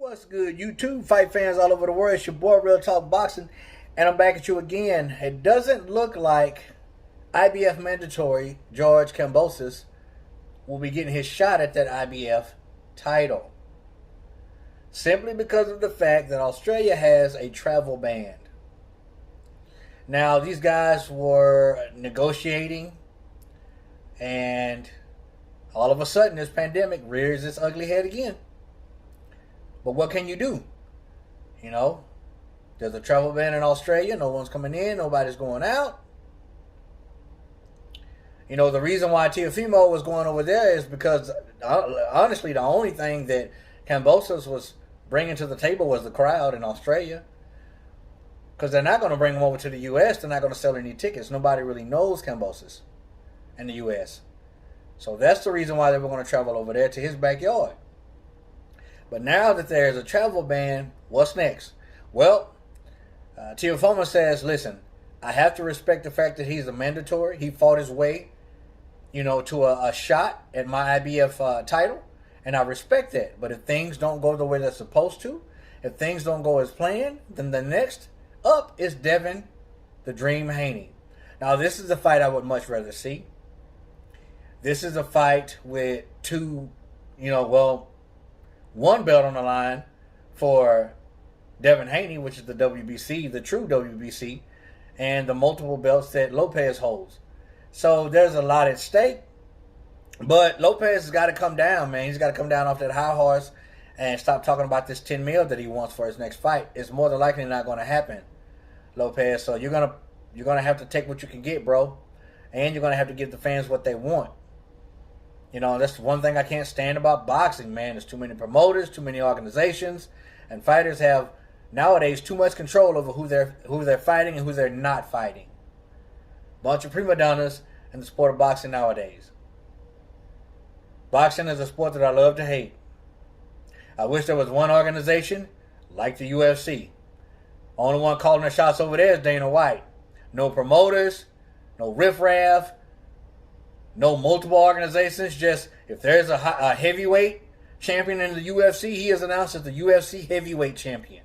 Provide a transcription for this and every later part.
What's good, YouTube fight fans all over the world? It's your boy, Real Talk Boxing, and I'm back at you again. It doesn't look like IBF mandatory George Kambosos will be getting his shot at that IBF title, simply because of the fact that Australia has a travel ban. Now, these guys were negotiating, and all of a sudden, this pandemic rears its ugly head again. But what can you do? You know, there's a travel ban in Australia. No one's coming in. Nobody's going out. You know, the reason why Teofimo was going over there is because, honestly, the only thing that Kambosos was bringing to the table was the crowd in Australia. Because they're not going to bring him over to the U.S. They're not going to sell any tickets. Nobody really knows Kambosos in the U.S. So that's the reason why they were going to travel over there to his backyard. But now that there's a travel ban, what's next? Well, Teofimo says, listen, I have to respect the fact that he's a mandatory. He fought his way, to a shot at my IBF title, and I respect that. But if things don't go the way they're supposed to, if things don't go as planned, then the next up is Devin the Dream Haney. Now, this is a fight I would much rather see. This is a fight with one belt on the line for Devin Haney, which is the WBC, the true WBC, and the multiple belts that Lopez holds. So there's a lot at stake. But Lopez has got to come down, man. He's got to come down off that high horse and stop talking about this 10 mil that he wants for his next fight. It's more than likely not going to happen, Lopez. So you're gonna have to take what you can get, bro. And you're going to have to give the fans what they want. That's one thing I can't stand about boxing, man. There's too many promoters, too many organizations, and fighters have nowadays too much control over who they're fighting and who they're not fighting. Bunch of prima donnas in the sport of boxing nowadays. Boxing is a sport that I love to hate. I wish there was one organization like the UFC. Only one calling the shots over there is Dana White. No promoters, no riffraff. No multiple organizations, just if there's a heavyweight champion in the UFC, he is announced as the UFC heavyweight champion.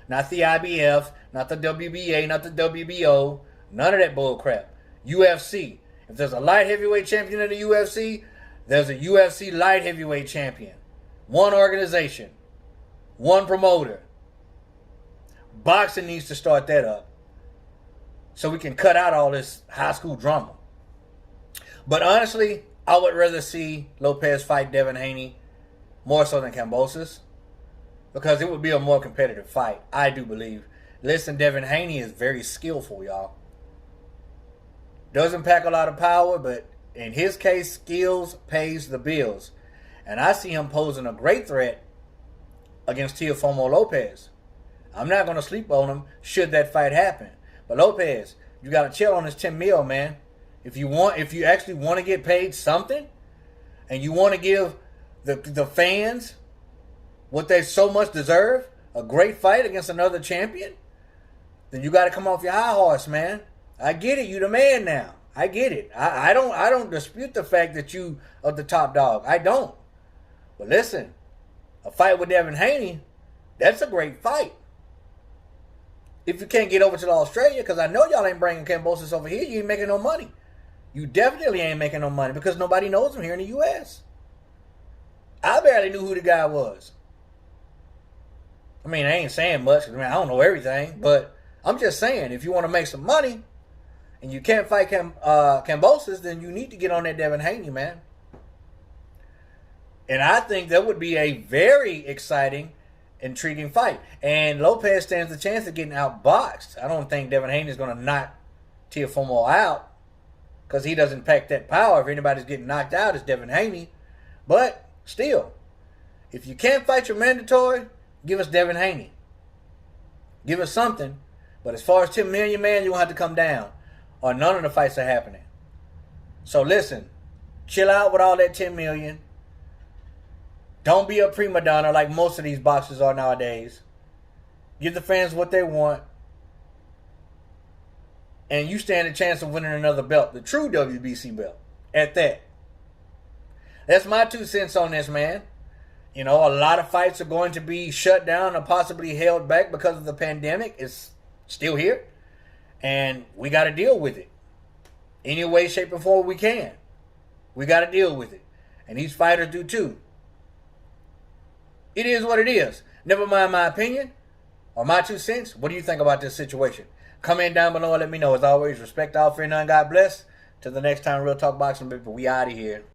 Not the IBF, not the WBA, not the WBO, none of that bull crap. UFC. If there's a light heavyweight champion in the UFC, there's a UFC light heavyweight champion. One organization. One promoter. Boxing needs to start that up so we can cut out all this high school drama. But honestly, I would rather see Lopez fight Devin Haney more so than Kambosos, because it would be a more competitive fight, I do believe. Listen, Devin Haney is very skillful, y'all. Doesn't pack a lot of power, but in his case, skills pays the bills. And I see him posing a great threat against Teofimo Lopez. I'm not going to sleep on him should that fight happen. But Lopez, you got to chill on this 10 mil, man. If you actually want to get paid something, and you want to give the fans what they so much deserve, a great fight against another champion, then you got to come off your high horse, man. I get it, you the man now. I get it. I don't dispute the fact that you are the top dog. I don't. But listen, a fight with Devin Haney, that's a great fight. If you can't get over to Australia, because I know y'all ain't bringing Kambosos over here, you ain't making no money. You definitely ain't making no money because nobody knows him here in the U.S. I barely knew who the guy was. I mean, I ain't saying much. I don't know everything. But I'm just saying, if you want to make some money and you can't fight Kambosos, then you need to get on that Devin Haney, man. And I think that would be a very exciting, intriguing fight. And Lopez stands the chance of getting outboxed. I don't think Devin Haney is going to knock Teofimo out, because he doesn't pack that power. If anybody's getting knocked out, it's Devin Haney. But still, if you can't fight your mandatory, give us Devin Haney. Give us something. But as far as 10 million, man, you're going to have to come down, or none of the fights are happening. So listen, chill out with all that 10 million. Don't be a prima donna like most of these boxers are nowadays. Give the fans what they want. And you stand a chance of winning another belt, the true WBC belt, at that. That's my 2 cents on this, man. You know, a lot of fights are going to be shut down or possibly held back because of the pandemic. It's still here. And we got to deal with it. Any way, shape, or form we can. We got to deal with it. And these fighters do too. It is what it is. Never mind my opinion or my 2 cents. What do you think about this situation? Comment down below and let me know. As always, respect all, fear none, God bless. Till the next time, Real Talk Boxing, people, we out of here.